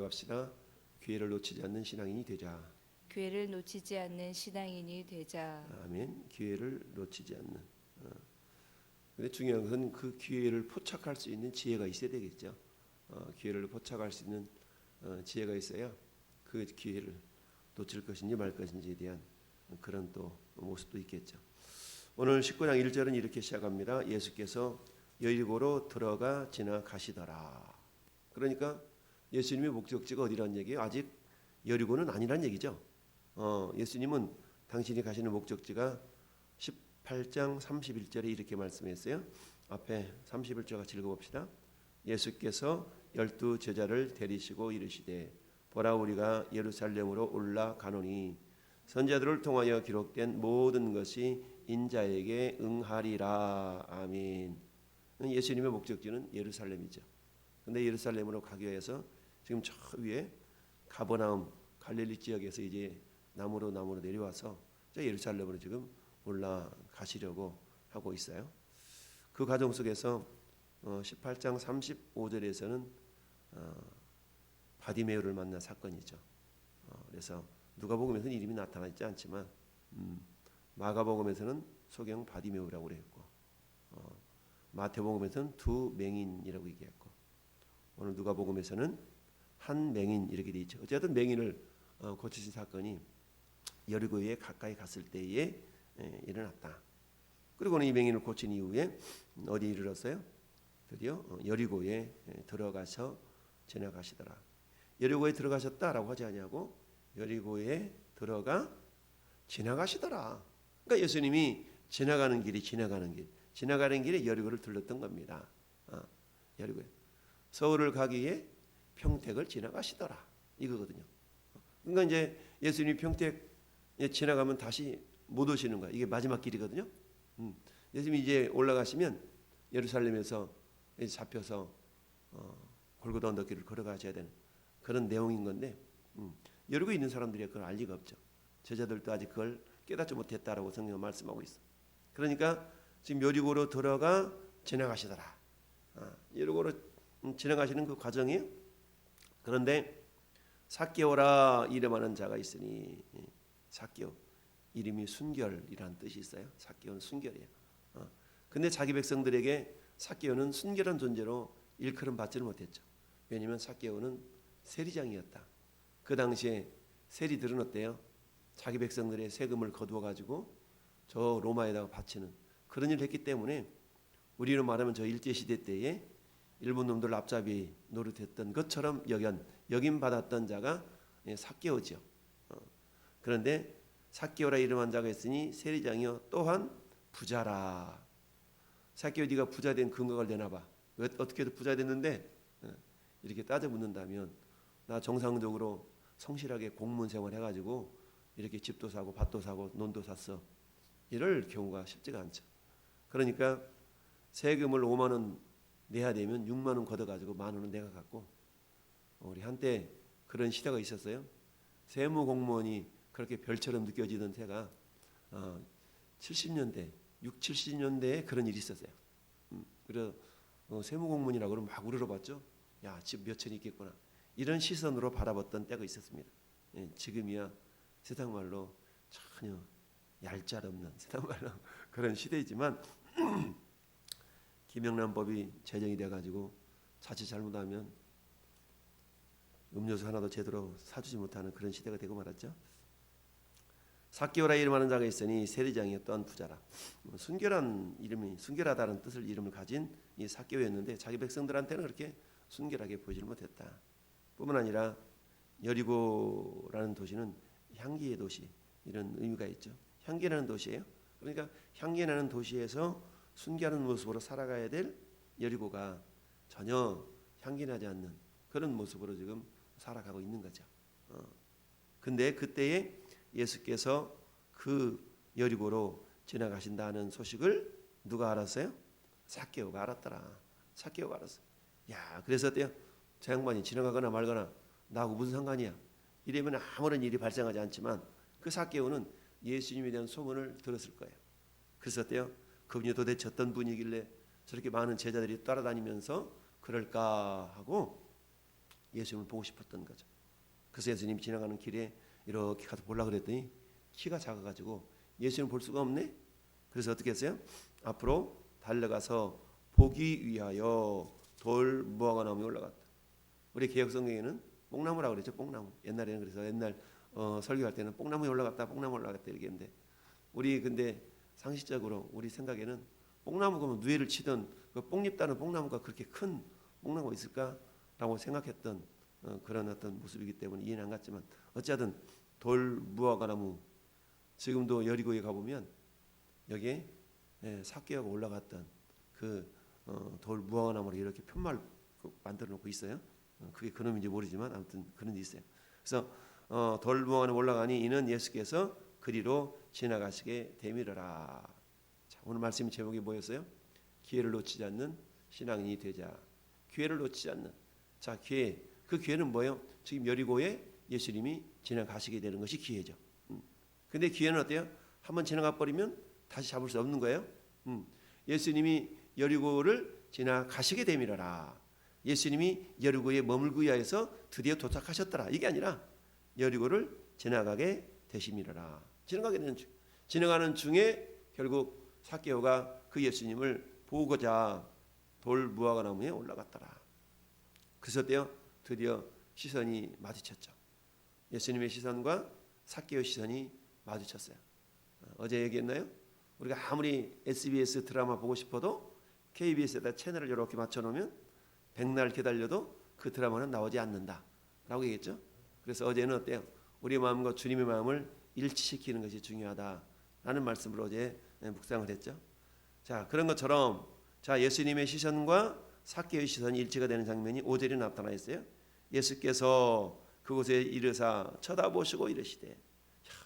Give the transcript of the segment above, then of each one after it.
합시다. 기회를 놓치지 않는 신앙인이 되자. 기회를 놓치지 않는 신앙인이 되자. 아멘. 기회를 놓치지 않는. 근데 중요한 것은 그 기회를 포착할 수 있는 지혜가 있어야 되겠죠. 기회를 포착할 수 있는 지혜가 있어야 그 기회를 놓칠 것인지 말 것인지에 대한 그런 또 모습도 있겠죠. 오늘 19장 1절은 이렇게 시작합니다. 예수께서 여리고로 들어가 지나가시더라. 그러니까 예수님의 목적지가 어디란 얘기예요? 아직 여리고는 아니란 얘기죠. 예수님은 당신이 가시는 목적지가 18장 31절에 이렇게 말씀했어요. 앞에 31절 같이 읽어봅시다. 예수께서 12 제자를 데리시고 이르시되 보라 우리가 예루살렘으로 올라가노니 선지자들을 통하여 기록된 모든 것이 인자에게 응하리라. 아멘. 예수님의 목적지는 예루살렘이죠. 근데 예루살렘으로 가기 위해서 지금 저 위에 가버나움 갈릴리 지역에서 이제 남으로 내려와서 예루살렘으로 지금 올라가시려고 하고 있어요. 그 과정 속에서 18장 35절에서는 바디메오를 만난 사건이죠. 그래서 누가복음에서는 이름이 나타나지 않지만 마가복음에서는 소경 바디메오라고 그랬고 마태복음에서는 두 맹인이라고 얘기했고 오늘 누가복음에서는 한 맹인 이렇게 돼 있죠. 어쨌든 맹인을 고치신 사건이 여리고에 가까이 갔을 때에 일어났다. 그리고는 이 맹인을 고친 이후에 어디에 이르렀어요? 드디어 여리고에 들어가서 지나가시더라. 여리고에 들어가셨다라고 하지 아니하고 여리고에 들어가 지나가시더라. 그러니까 예수님이 지나가는 길에 여리고를 들렀던 겁니다. 여리고에 서울을 가기 위해 평택을 지나가시더라 이거거든요. 그러니까 이제 예수님이 평택 지나가면 다시 못 오시는 거야. 이게 마지막 길이거든요. 예수님이 이제 올라가시면 예루살렘에서 잡혀서 골고다 언덕길을 걸어가셔야 되는 그런 내용인 건데 여리고에 있는 사람들이 그걸 알 리가 없죠. 제자들도 아직 그걸 깨닫지 못했다라고 성경은 말씀하고 있어. 그러니까 지금 여리고로 들어가 지나가시더라. 여리고로 지나가시는 그 과정이에요. 그런데 삭개오라 이름하는 자가 있으니 삭개오 이름이 순결이라는 뜻이 있어요. 삭개오는 순결이에요. 근데 자기 백성들에게 삭개오는 순결한 존재로 일컬음 받지는 못했죠. 왜냐하면 삭개오는 세리장이었다. 그 당시에 세리들은 어때요? 자기 백성들의 세금을 거두어 가지고 저 로마에다가 바치는 그런 일을 했기 때문에 우리로 말하면 저 일제시대 때에 일본 놈들 앞잡이 노릇했던 것처럼 여김 받았던 자가 삭개오죠. 그런데 삭개오라 이름한 자가 있으니 세리장이요 또한 부자라. 삭개오 네가 부자된 근거가 되나봐. 왜 어떻게든 부자 됐는데 이렇게 따져 묻는다면 나 정상적으로 성실하게 공무원 생활 해가지고 이렇게 집도 사고 밭도 사고 논도 샀어. 이럴 경우가 쉽지가 않죠. 그러니까 세금을 5만 원 내야 되면 6만 원 걷어가지고 1만 원은 내가 갖고 우리 한때 그런 시대가 있었어요. 세무 공무원이 그렇게 별처럼 느껴지던 때가 70년대, 6, 70년대에 그런 일이 있었어요. 그래서 세무 공무원이라고 그러면 막 우러러봤죠. 야, 집 몇 천이 있겠구나. 이런 시선으로 바라봤던 때가 있었습니다. 지금이야 세상 말로 전혀 얄짤없는 세상 말로 그런 시대이지만 김영란법이 제정이 돼가지고 자칫 잘못하면 음료수 하나도 제대로 사주지 못하는 그런 시대가 되고 말았죠. 삭개오라 이름하는 자가 있으니 세리장이었던 부자라. 순결하다는 뜻을 이름을 가진 이 삭개오였는데 자기 백성들한테는 그렇게 순결하게 보이질 못했다. 뿐만 아니라 여리고라는 도시는 향기의 도시 이런 의미가 있죠. 향기나는 도시예요. 그러니까 향기나는 도시에서 순결한 모습으로 살아가야 될 여리고가 전혀 향기나지 않는 그런 모습으로 지금 살아가고 있는 거죠. 근데 그때에 예수께서 그 여리고로 지나가신다는 소식을 누가 알았어요? 삭개오가 알았더라. 삭개오가 알았어. 야, 그래서 어때요? 저 양반이 지나가거나 말거나 나하고 무슨 상관이야? 이러면 아무런 일이 발생하지 않지만 그 삭개오는 예수님에 대한 소문을 들었을 거예요. 그래서 어때요? 그분이 도대체 어떤 분이길래 저렇게 많은 제자들이 따라다니면서 그럴까 하고 예수님을 보고 싶었던 거죠. 그래서 예수님이 지나가는 길에 이렇게 가서 보려고 그랬더니 키가 작아가지고 예수님을 볼 수가 없네. 그래서 어떻게 했어요? 앞으로 달려가서 보기 위하여 돌 무화과 나무에 올라갔다. 우리 개혁성경에는 뽕나무라고 그랬죠. 뽕나무. 옛날에는 그래서 옛날 설교할 때는 뽕나무에 올라갔다, 뽕나무 올라갔다 이렇게 했는데 우리 근데 상식적으로 우리 생각에는 뽕나무가 뭐 누에를 치던 그 뽕잎 따는 뽕나무가 그렇게 큰 뽕나무가 있을까라고 생각했던 그런 어떤 모습이기 때문에 이해는 안 갔지만 어쨌든 돌 무화과 나무 지금도 여리고에 가보면 여기에 삭개오가 올라갔던 그 돌 무화과 나무를 이렇게 편말 만들어 놓고 있어요. 그게 그놈인지 모르지만 아무튼 그런 데 있어요. 그래서 돌 무화과 나무 올라가니 이는 예수께서 그리로 지나가시게 되밀어라. 자, 오늘 말씀 제목이 뭐였어요? 기회를 놓치지 않는 신앙인이 되자. 기회를 놓치지 않는. 자, 기회. 그 기회는 뭐예요? 지금 여리고에 예수님이 지나가시게 되는 것이 기회죠. 근데 기회는 어때요? 한번 지나가 버리면 다시 잡을 수 없는 거예요. 예수님이 여리고를 지나가시게 되밀어라. 예수님이 여리고에 머물기 위하여서 드디어 도착하셨더라. 이게 아니라 여리고를 지나가게 되심이라. 지나가는 중에 결국 삭개오가 그 예수님을 보고자 돌 무화과 나무에 올라갔더라. 그래서 어때요? 드디어 시선이 마주쳤죠. 예수님의 시선과 삭개오 시선이 마주쳤어요. 어제 얘기했나요? 우리가 아무리 SBS 드라마 보고 싶어도 KBS에다 채널을 이렇게 맞춰놓으면 백날 기다려도 그 드라마는 나오지 않는다라고 얘기했죠. 그래서 어제는 어때요? 우리 마음과 주님의 마음을 일치시키는 것이 중요하다라는 말씀으로 어제 묵상을 했죠. 자, 그런 것처럼 자 예수님의 시선과 삭개오의 시선이 일치가 되는 장면이 5절에 나타나 있어요. 예수께서 그곳에 이르사 쳐다보시고 이르시되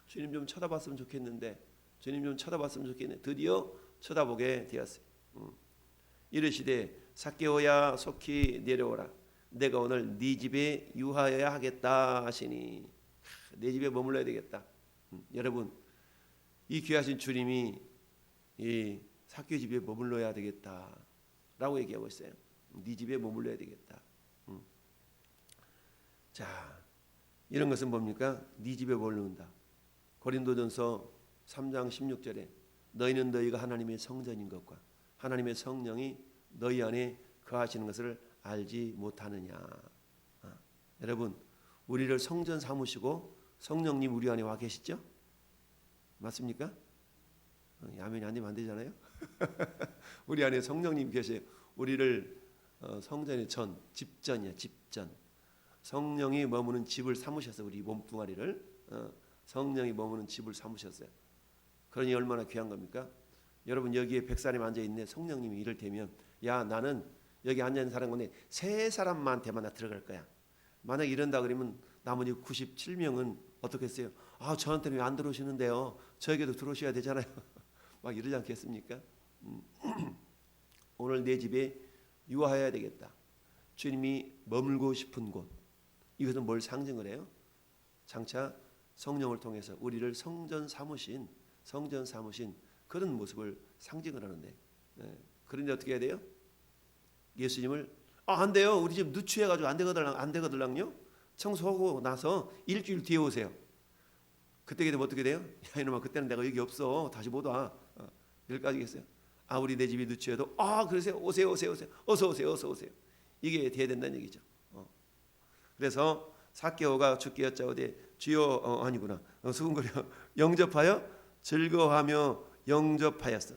주님 좀 쳐다봤으면 좋겠는데 주님 좀 쳐다봤으면 좋겠네. 드디어 쳐다보게 되었어요. 이르시되 삭개오야 속히 내려오라. 내가 오늘 네 집에 유하여야 하겠다 하시니 내 집에 머물러야 되겠다. 여러분 이 귀하신 주님이 이 삭개오 집에 머물러야 되겠다라고 얘기하고 있어요. 네 집에 머물러야 되겠다. 자 이런 것은 뭡니까? 네 집에 머무른다. 고린도전서 3장 16절에 너희는 너희가 하나님의 성전인 것과 하나님의 성령이 너희 안에 거하시는 것을 알지 못하느냐. 여러분 우리를 성전 삼으시고 성령님 우리 안에 와 계시죠? 맞습니까? 아멘이 안 되면 안 되잖아요. 우리 안에 성령님 계세요. 우리를 성전의 전, 집전이야 집전. 성령이 머무는 집을 삼으셨어요. 우리 몸뚱아리를 성령이 머무는 집을 삼으셨어요. 그러니 얼마나 귀한 겁니까? 여러분 여기에 100사람이 앉아있네. 성령님이 이를테면 야 나는 여기 앉아있는 사람 건데 세 사람한테만 나 들어갈 거야. 만약 이런다 그러면 나머지 97명은 어떻게 했어요? 아 저한테는 왜 안 들어오시는데요? 저에게도 들어오셔야 되잖아요. 막 이러지 않겠습니까? 오늘 내 집에 유하여야 되겠다. 주님이 머물고 싶은 곳. 이것은 뭘 상징을 해요? 장차 성령을 통해서 우리를 성전 삼으신 그런 모습을 상징을 하는데 그런데 어떻게 해야 돼요? 예수님을 안 돼요. 우리 집 누추해가지고 안 되거들랑요. 청소하고 나서 일주일 뒤에 오세요. 그때 되면 어떻게 돼요? 야 이놈아 그때는 내가 여기 없어. 다시 못 와. 여기까지겠어요. 우리 내 집이 누추해도 그러세요. 오세요. 어서 오세요. 이게 돼야 된다는 얘기죠. 그래서 삭개오가 주께 여짜오되 주여 아니구나. 수군거려 영접하여 즐거워하며 영접하였어.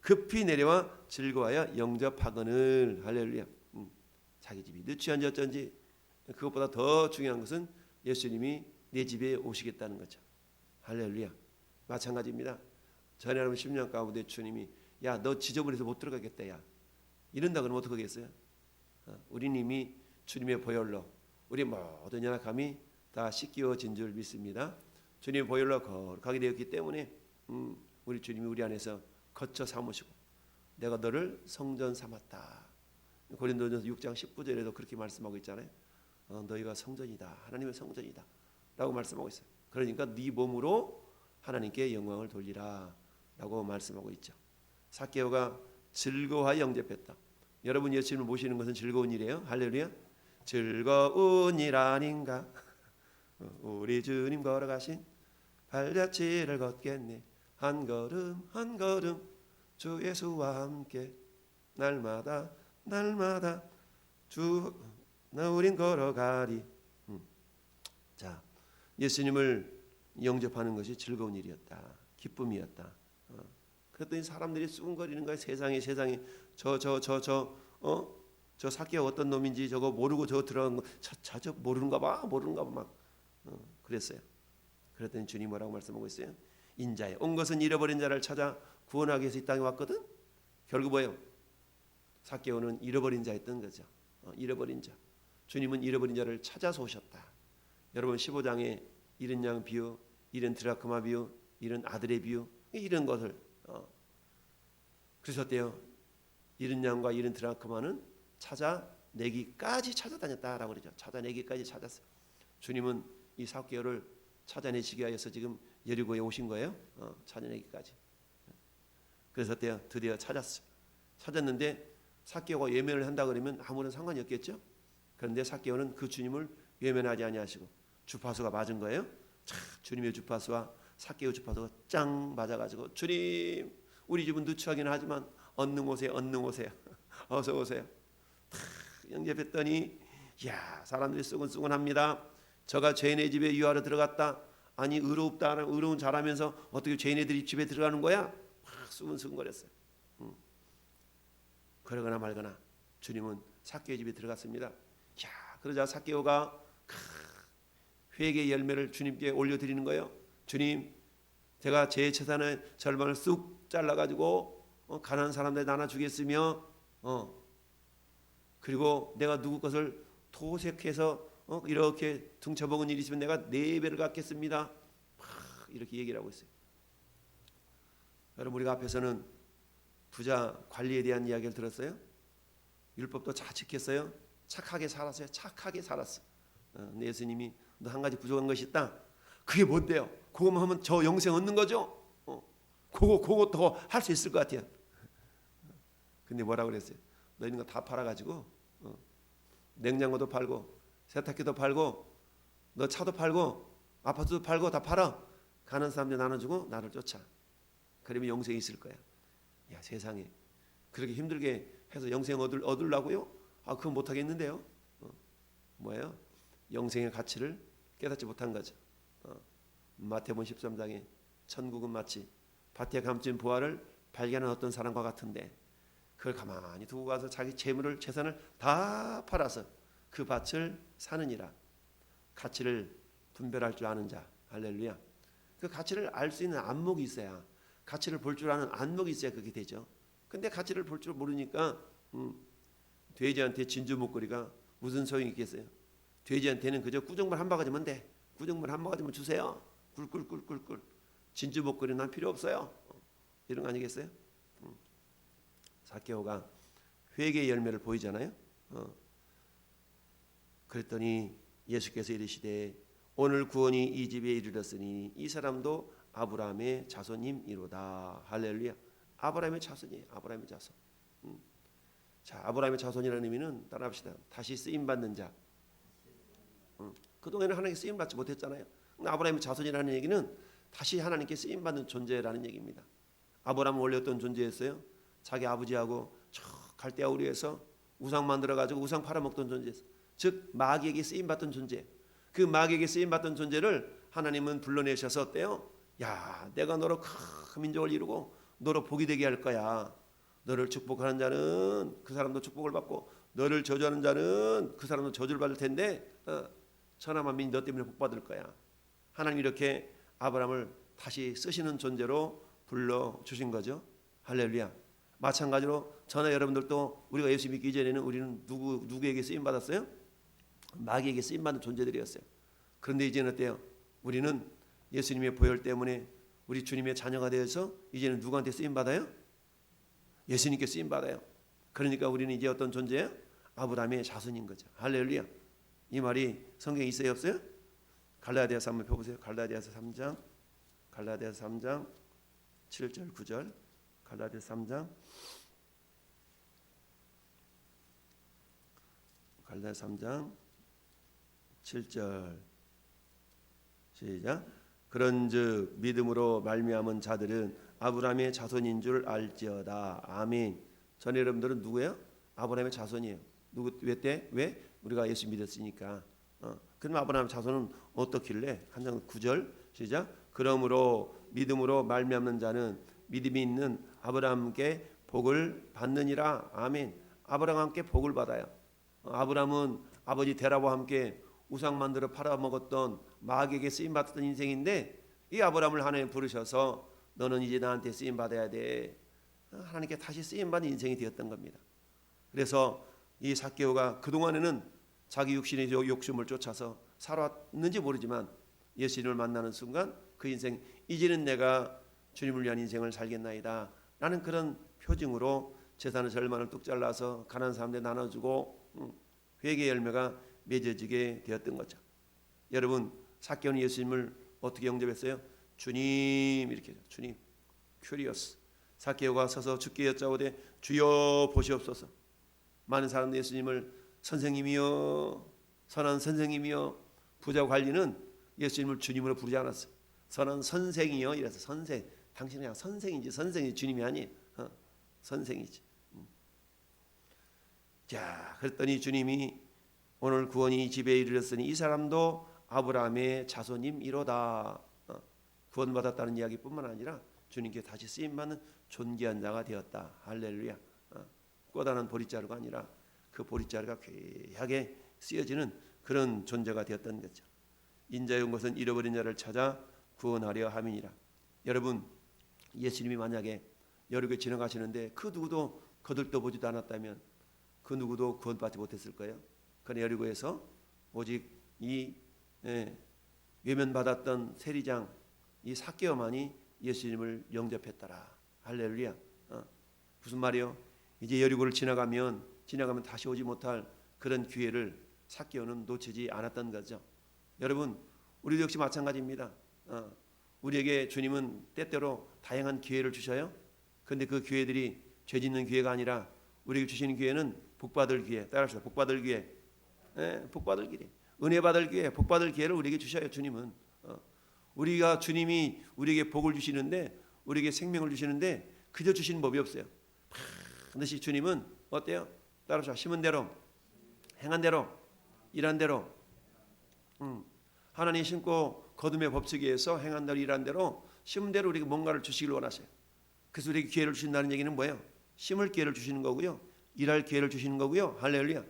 급히 내려와 즐거워하여 영접하거늘. 할렐루야. 자기 집이 누추한지 어쩐지 그것보다 더 중요한 것은 예수님이 내 집에 오시겠다는 거죠. 할렐루야. 마찬가지입니다. 전에 하면 10년 가운데 주님이 야 너 지저분해서 못 들어가겠다 야 이런다 그러면 어떡하겠어요? 우리는 이미 주님의 보혈로 우리 모든 연약함이 다 씻겨진 줄 믿습니다. 주님의 보혈로 거룩하게 되었기 때문에 우리 주님이 우리 안에서 거처 삼으시고 내가 너를 성전 삼았다. 고린도전서 6장 19절에도 그렇게 말씀하고 있잖아요. 너희가 성전이다. 하나님의 성전이다. 라고 말씀하고 있어요. 그러니까 네 몸으로 하나님께 영광을 돌리라 라고 말씀하고 있죠. 삭개오가 즐거워하여 영접했다. 여러분 예수님을 모시는 것은 즐거운 일이에요. 할렐루야. 즐거운 일 아닌가. 우리 주님 걸어가신 발자취를 걷겠네. 한 걸음 한 걸음 주 예수와 함께 날마다 날마다 우린 걸어가리. 자, 예수님을 영접하는 것이 즐거운 일이었다. 기쁨이었다. 그랬더니 사람들이 수군거리는 거야. 세상에 저 사케오 어떤 놈인지 저거 모르고 저 들어간 거 저 모르는가 봐 막 그랬어요. 그랬더니 주님 뭐라고 말씀하고 있어요? 인자에 온 것은 잃어버린 자를 찾아 구원하기 위해서 이 땅에 왔거든. 결국 뭐예요? 사케오는 잃어버린 자였던 거죠. 잃어버린 자. 주님은 잃어버린 자를 찾아서 오셨다. 여러분 15장에 잃은 양 비유, 잃은 드라크마 비유, 잃은 아들의 비유, 이런 것을 그래서 어때요? 잃은 양과 잃은 드라크마는 찾아내기까지 찾아다녔다라고 그러죠. 찾아내기까지 찾았어요. 주님은 이 사케오를 찾아내시기 위해서 지금 여리고에 오신 거예요. 찾아내기까지. 그래서 어때요? 드디어 찾았어요. 찾았는데 사케오가 외면을 한다 그러면 아무런 상관이 없겠죠. 그런데 사케오는 그 주님을 외면하지 아니하시고 주파수가 맞은 거예요. 주님의 주파수와 사케오 주파수가 짱 맞아가지고 주님 우리 집은 누추하긴 하지만 얼른 오세요. 어서 오세요. 영접했더니 야 사람들이 수근수근합니다. 저가 죄인의 집에 유하러 들어갔다. 아니 의로운 자라면서 어떻게 죄인의 집에 들어가는 거야? 막 수근수근거렸어요. 그러거나 말거나 주님은 사케오 집에 들어갔습니다. 야 그러자 사케오가 회개의 열매를 주님께 올려드리는 거예요. 주님 제가 제 재산의 절반을 쑥 잘라가지고 가난한 사람들에 나눠주겠으며 그리고 내가 누구 것을 토색해서 이렇게 등쳐먹은 일이 있으면 내가 4배를 갚겠습니다. 이렇게 얘기를 하고 있어요. 여러분 우리가 앞에서는 부자 관리에 대한 이야기를 들었어요. 율법도 잘 지켰어요. 착하게 살았어요. 근데 예수님이 너 한 가지 부족한 것이 있다. 그게 뭔데요? 그거만 하면 저 영생 얻는 거죠. 그거 더 할 수 있을 것 같아요. 근데 뭐라고 그랬어요? 너 있는 거 다 팔아가지고 냉장고도 팔고 세탁기도 팔고 너 차도 팔고 아파트도 팔고 다 팔아. 가는 사람들 나눠주고 나를 쫓아. 그러면 영생이 있을 거야. 야 세상에 그렇게 힘들게 해서 영생 얻으려고요? 그건 못하겠는데요. 뭐예요? 영생의 가치를 깨닫지 못한 거죠. 마태복음 13장에 천국은 마치 밭에 감춘 보화를 발견한 어떤 사람과 같은데 그걸 가만히 두고 가서 자기 재산을 다 팔아서 그 밭을 사느니라. 가치를 분별할 줄 아는 자. 할렐루야. 그 가치를 알 수 있는 안목이 있어야 가치를 볼 줄 아는 안목이 있어야 그게 되죠. 근데 가치를 볼 줄 모르니까 돼지한테 진주 목걸이가 무슨 소용이 있겠어요. 돼지한테는 그저 꾸정물 한 바가지면 돼. 꾸정물 한 바가지면 주세요. 꿀꿀꿀꿀꿀. 진주 목걸이는 난 필요 없어요. 이런 거 아니겠어요? 사케오가 회개의 열매를 보이잖아요. 그랬더니 예수께서 이르시되 오늘 구원이 이 집에 이르렀으니 이 사람도 아브라함의 자손임이로다. 할렐루야. 아브라함의 자손이에요. 아브라함의 자손. 자, 아브라함의 자손이라는 의미는 따라합시다. 다시 쓰임 받는 자. 그동안에는 하나님께 쓰임 받지 못했잖아요. 아브라함의 자손이라는 얘기는 다시 하나님께 쓰임 받는 존재라는 얘기입니다. 아브라함은 원래 어떤 존재였어요? 자기 아버지하고 저 갈대아 우리에서 우상 만들어 가지고 우상 팔아먹던 존재였어요. 즉 마귀에게 쓰임 받던 존재. 그 마귀에게 쓰임 받던 존재를 하나님은 불러내셔서 어때요? 야, 내가 너로 큰 민족을 이루고 너로 복이 되게 할 거야. 너를 축복하는 자는 그 사람도 축복을 받고 너를 저주하는 자는 그 사람도 저주를 받을 텐데 천하만민이 너 때문에 복 받을 거야. 하나님 이렇게 아브라함을 다시 쓰시는 존재로 불러 주신 거죠. 할렐루야. 마찬가지로 저나 여러분들도 우리가 예수 믿기 이전에는 우리는 누구에게 쓰임 받았어요? 마귀에게 쓰임 받는 존재들이었어요. 그런데 이제는 어때요? 우리는 예수님의 보혈 때문에 우리 주님의 자녀가 되어서 이제는 누구한테 쓰임 받아요? 예수님께 쓰임 받아요. 그러니까 우리는 이제 어떤 존재예요? 아브라함의 자손인 거죠. 할렐루야. 이 말이 성경에 있어요, 없어요? 갈라디아서 한번 펴보세요. 갈라디아서 3장 7절 9절. 갈라디아서 3장 갈라디아서 3장 7절 시작. 그런즉 믿음으로 말미암은 자들은 아브라함의 자손인 줄 알지어다. 아멘. 전 여러분들은 누구예요? 아브라함의 자손이에요. 누구 왜 우리가 예수 믿었으니까. 그럼 아브라함 자손은 어떻길래? 한 장 9절 시작. 그러므로 믿음으로 말미암는 자는 믿음이 있는 아브라함께 복을 받느니라. 아멘. 아브라함께 복을 받아요. 아브라함은 아버지 데라와 함께 우상 만들어 팔아먹었던 마귀에게 쓰임받았던 인생인데, 이 아브라함을 하나님 부르셔서 너는 이제 나한테 쓰임받아야 돼. 하나님께 다시 쓰임받은 인생이 되었던 겁니다. 그래서 이 삭개오가 그동안에는 자기 육신의 욕심을 쫓아서 살았는지 모르지만 예수님을 만나는 순간 그 인생, 이제는 내가 주님을 위한 인생을 살겠나이다 라는 그런 표징으로 재산의 절반을 뚝 잘라서 가난한 사람들에 나눠주고 회개의 열매가 맺어지게 되었던 거죠. 여러분, 삭개오는 예수님을 어떻게 영접했어요? 주님, 이렇게 주님, 큐리어스. 삭개오가 서서 주께 여짜오되 주여 보시옵소서. 많은 사람들이 예수님을 선생님이여, 선한 선생님이여. 부자 관리는 예수님을 주님으로 부르지 않았어요. 선한 선생이여 이래서 선생. 당신은 그냥 선생이지, 선생이 주님이 아니에요. 선생이지. 자, 그랬더니 주님이 오늘 구원이 집에 이르렀으니 이 사람도 아브라함의 자손임이로다. 구원받았다는 이야기뿐만 아니라 주님께 다시 쓰임받는 존귀한 자가 되었다. 할렐루야. 꼬다는 보릿자루가 아니라 그 보릿자루가 귀하게 쓰여지는 그런 존재가 되었던 거죠. 인자의 온 것은 잃어버린 자를 찾아 구원하려 함이니라. 여러분, 예수님이 만약에 여리고에 지나가시는데 그 누구도 거들떠보지도 않았다면 그 누구도 구원받지 못했을 거예요. 그러나 여리고에서 오직 이 외면받았던 세리장 이 삭개오만이 예수님을 영접했더라. 할렐루야. 무슨 말이요? 이제 여리고를 지나가면 다시 오지 못할 그런 기회를 삭개오는 놓치지 않았던 거죠. 여러분, 우리도 역시 마찬가지입니다. 우리에게 주님은 때때로 다양한 기회를 주셔요. 그런데 그 기회들이 죄 짓는 기회가 아니라 우리에게 주시는 기회는 복받을 기회. 따라합시다. 복받을 기회. 복받을 기회. 은혜 받을 기회, 복받을 기회를 우리에게 주셔요. 주님은. 우리가 주님이 우리에게 복을 주시는데, 우리에게 생명을 주시는데 그저 주시는 법이 없어요. 반드시 주님은 어때요? 따라합시다. 심은 대로, 행한 대로, 일한 대로. 하나님 심고 거둠의 법칙에 의해서 행한 대로 일한 대로 심은 대로 우리에게 뭔가를 주시길 원하세요. 그래서 우리에게 기회를 주신다는 얘기는 뭐예요? 심을 기회를 주시는 거고요, 일할 기회를 주시는 거고요. 할렐루야.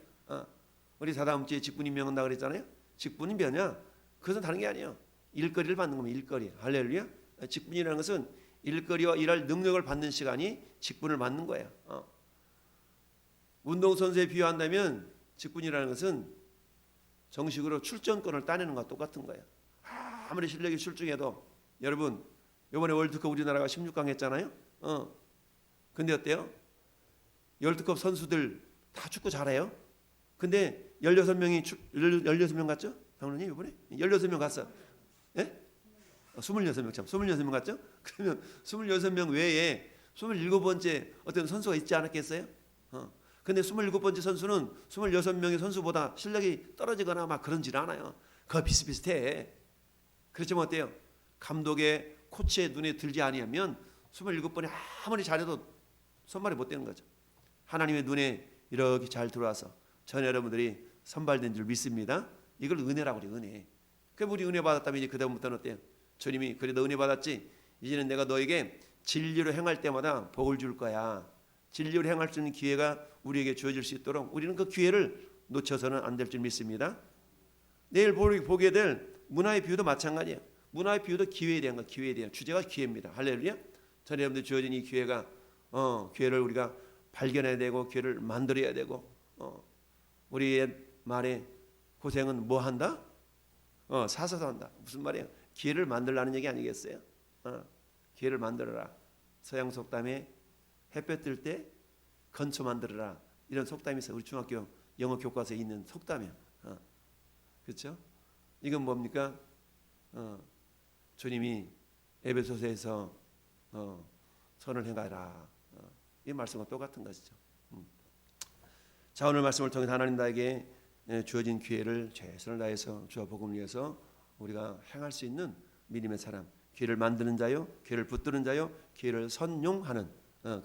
우리 다다음 주에 직분이 명한다 그랬잖아요. 직분이 뭐냐? 그것은 다른 게 아니에요. 일거리를 받는 겁니다. 일거리. 할렐루야. 직분이라는 것은 일거리와 일할 능력을 받는 시간이 직분을 받는 거예요. 운동선수에 비유한다면 직분이라는 것은 정식으로 출전권을 따내는 것과 똑같은 거예요. 아무리 실력이 출중해도 여러분, 이번에 월드컵 우리나라가 16강 했잖아요. 근데 어때요? 월드컵 선수들 다 축구 잘해요. 근데 16명 갔죠? 당연히 이번에 16명 갔어. 예? 26명 참. 26명 갔죠? 그러면 26명 외에 27번째 어떤 선수가 있지 않았겠어요? 근데 27번째 선수는 26명의 선수보다 실력이 떨어지거나 막 그런지는 않아요. 그거 비슷비슷해. 그렇지만 어때요? 감독의 코치의 눈에 들지 아니하면 27번이 아무리 잘해도 선발이 못 되는 거죠. 하나님의 눈에 이렇게 잘 들어와서 전 여러분들이 선발된 줄 믿습니다. 이걸 은혜라고 그래요. 은혜. 그럼 우리 은혜 받았다면 이제 그다음부터는 어때요? 주님이 그래 너 은혜 받았지? 이제는 내가 너에게 진리로 행할 때마다 복을 줄 거야. 진리로 행할 수 있는 기회가 우리에게 주어질 수 있도록 우리는 그 기회를 놓쳐서는 안 될 줄 믿습니다. 내일 보게 될 문화의 비유도 마찬가지예요. 문화의 비유도 기회에 대한 거, 기회에 대한 주제가 기회입니다. 할렐루야. 전 여러분들 주어진 이 기회가 기회를 우리가 발견해야 되고 기회를 만들어야 되고 우리의 말에 고생은 뭐 한다? 사서도 한다. 무슨 말이에요? 기회를 만들라는 얘기 아니겠어요? 기회를 만들어라. 서양 속담에 햇볕 뜰 때 건초 만들어라. 이런 속담이 있어요. 우리 중학교 영어 교과서에 있는 속담이에요. 그렇죠? 이건 뭡니까? 주님이 에베소서에서 선을 행하라. 이 말씀과 똑같은 것이죠. 자, 오늘 말씀을 통해 하나님 나에게 주어진 기회를 최선을 다해서 주와 복음을 위해서 우리가 행할 수 있는 믿음의 사람, 기회를 만드는 자요, 기회를 붙드는 자요, 기회를 선용하는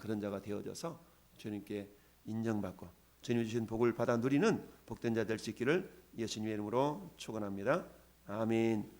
그런 자가 되어져서 주님께 인정받고 주님 주신 복을 받아 누리는 복된 자 될 수 있기를 예수님의 이름으로 축원합니다. 아멘.